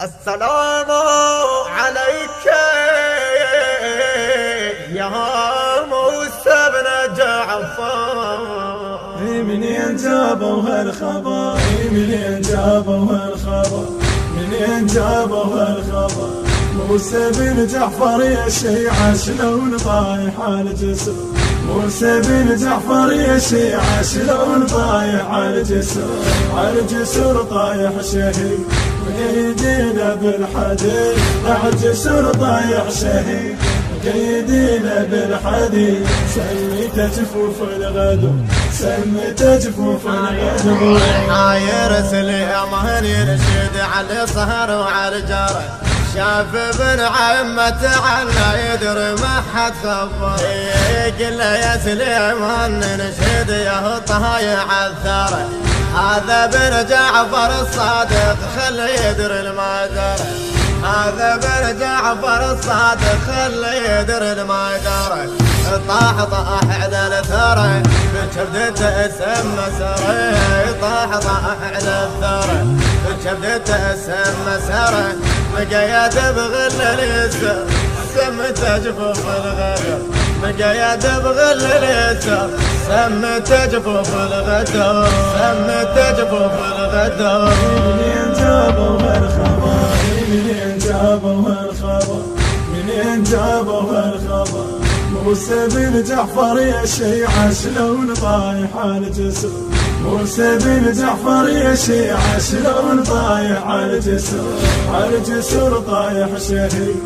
السلام عليك يا موسى بن جعفر. منين جابوا هالخبر؟ منين جابوا هالخبر؟ منين جابوا هالخبر؟ موسى بن جعفر يا شيعة شلون طايح الجسر. موسى بن جعفر يا شيعة شلون طايح الجسر. الجسر طايح شهيد قيدينا بالحديد. الجسر طايح شهيد قيدينا بالحديد. سميت جفوف الغدو، سميت جفوف الغدو. حاير سليمان يرشد على صهر وعلى جاره. شاف ابن عمته عنا يدري ما حد خبر. قل له يا سليمان نشهد يا طايح الثاره. هذا بن جعفر الصادق خلي يدري المدار. هذا بن جعفر الصادق خلي يدري المدار. طاح على الثرى بكبدته اسم مسره. طاح على الثرى بكبدته اسم مسره. مقيد بغل اليسر سمته جفوف الغدر. مقيد بغل اليسر سمته جفوف الغدر. سمته جفوف الغدر. منين جابوا هالخبر؟ منين جابوا هالخبر؟ منين جابوا هالخبر؟ موسى بن جعفر يا شيعة شلون طايح الجسر. موسى بن جعفر يا شيعة شلون طايح الجسر. الجسر طايح شهيد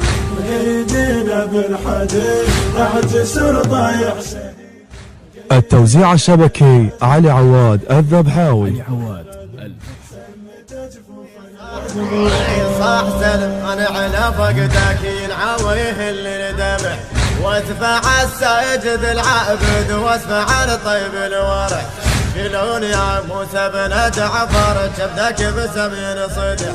قيدينا بالحديد. الجسر طايح شهيد. التوزيع الشبكي علي عواد الذبحاوي. صاح سلم انا على فقدك ينعويه اللي ندمع. واسمع الساجد العابد واسمع الطيب الورع. شلون يا موسى بن جعفر كبدك بسمين صدع.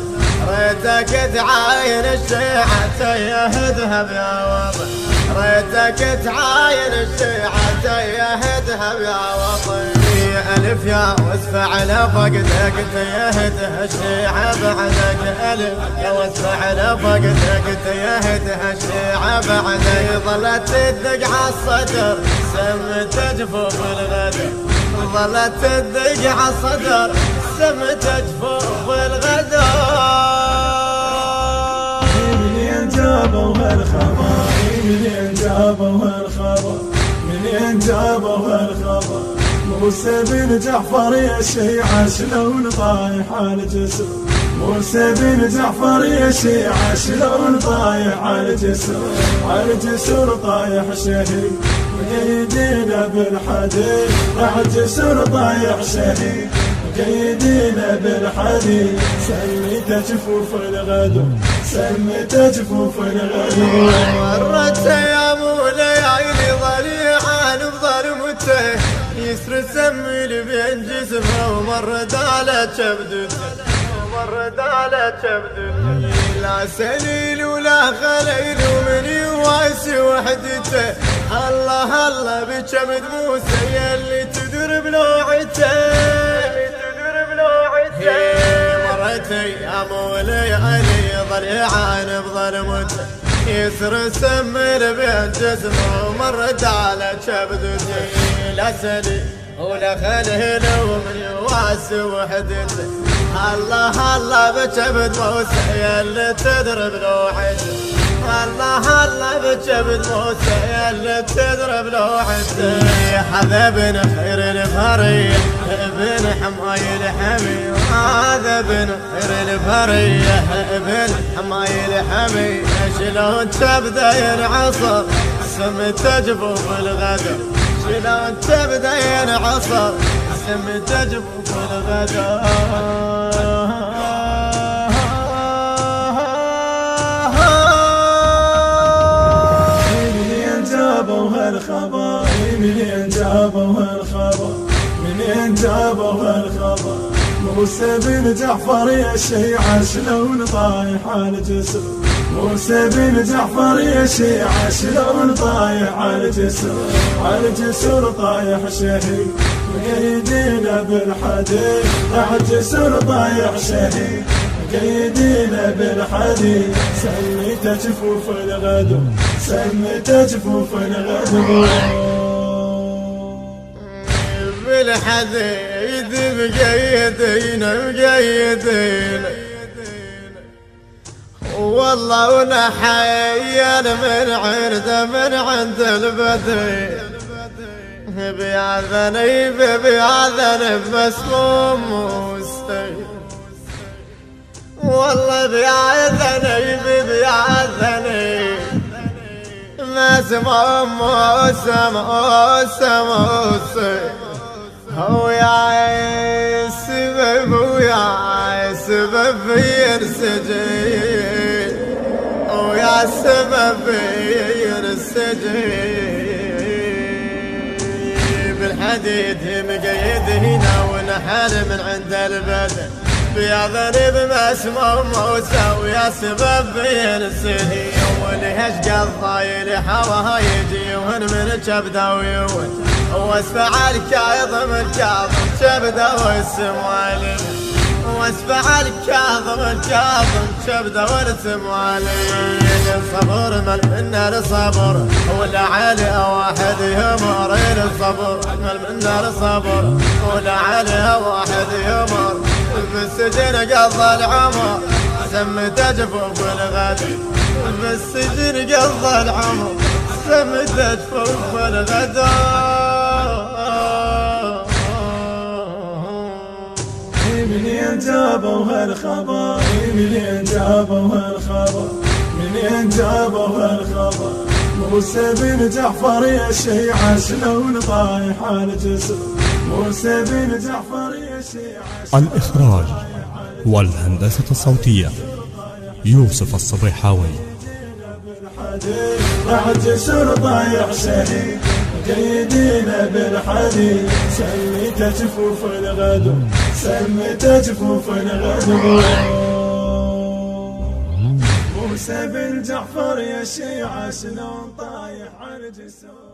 ريتك تعاين الشيعة تيهدها يا وطن. ريتك تعاين الشيعة تيهدها يا وطن. ألف يا واسفع لفقدك تيهدها الشيعة بعدك. ألف يا واسفع لفقدك تيهدها الشيعة بعدك. ظلت تدق عالصدر سمت جفوف الغدر. ظلت تدق عالصدر سمت جفوف الغدر. منين جابوا هالخبر؟ منين جابوا هالخبر؟ منين جابوا هالخبر؟ موسى بن جعفر يا شيعة شلون طايح الجسر. موسى بن جعفر يا شيعة شلون طايح الجسر. الجسر طايح شهيد قيدينا بالحديد. الجسر طايح شهيد قيدينا بالحديد. سميت جفوف الغدو، سميت جفوف الغدو. مرت ايام وليالي ضليعان بظلمته. يسر سمي بين جسمه ومرد على كبدته. ومرد على كبدته. لا سليل ولا خليل ومن يواسي وحدته. الله الله بكبد موسى يلي تدر بلوعته. تدر بلوعته. مرت ايام وليالي ضليعان بظلمته. يسر سمر بين جسمه ومرد على كبدته. لا سليل ولا خليل ومن يواسي وحدته. الله الله بكبد موسى يلي تدرب لوحده. الله الله بكبد موسى يلي تدرب لوحده. هذا بن خير الفريق ابن حماي الحمي. هذا بن خير الفريق ابن حماي الحمي. شلون تبدا ينعصر سمت جفوف الغدر. شلون تبدا ينعصر سمت جفوف الغدر. منين جابوا هالخبر؟ منين جابوا هالخبر؟ منين جابوا هالخبر؟ موسى بن جعفر يا شيعة شلون طايح الجسر. موسى بن جعفر يا شيعة شلون طايح الجسر. الجسر طايح شهيد قيدينا بالحديد. الجسر طايح شهيد مقيدين بالحديد سميت جفوف الغدو سميت جفوف الغدو بالحديد مقيدين مقيدين والله ونحيان من عرده من عند البدري بيعذني بيعذني بمسموم مستقيم والله بيعذني بيعذني مسموم مستقيم هو يا سبب ويا سبب يرسجين ويا سبب يرسجين بالحديد مقيد هنا ونحل من عند البدن بيعذني بمسموم موسى ويا سبب يرسجين ولهش قضايل حواها يجي وهن من كبده ويوت واسفع الكاظم الكاظم كبده واسم والي واسفع الكاظم الكاظم كبده واسم والي الصبر مل منا الصبر ولا علي واحد يمر الصبر مل منا الصبر ولا علي واحد يمر بالسجن قضى العمر سمت جفوف الغدر بالسجن قضى العمر سمت جفوف الغدر منين جابوا هالخبر منين جابوا هالخبر منين جابوا هالخبر موسى بن جعفر يا شيعة شلون طايح الجسر موسى بن جعفر يا شيعة الإخراج والهندسة الصوتية يوسف الصبيحاوي راح جسر ضايع شهيد مقيدين بالحديد سميت جفوف الغدو سميت جفوف الغدو موسى بن جعفر يا شيعة شلون طايح الجسر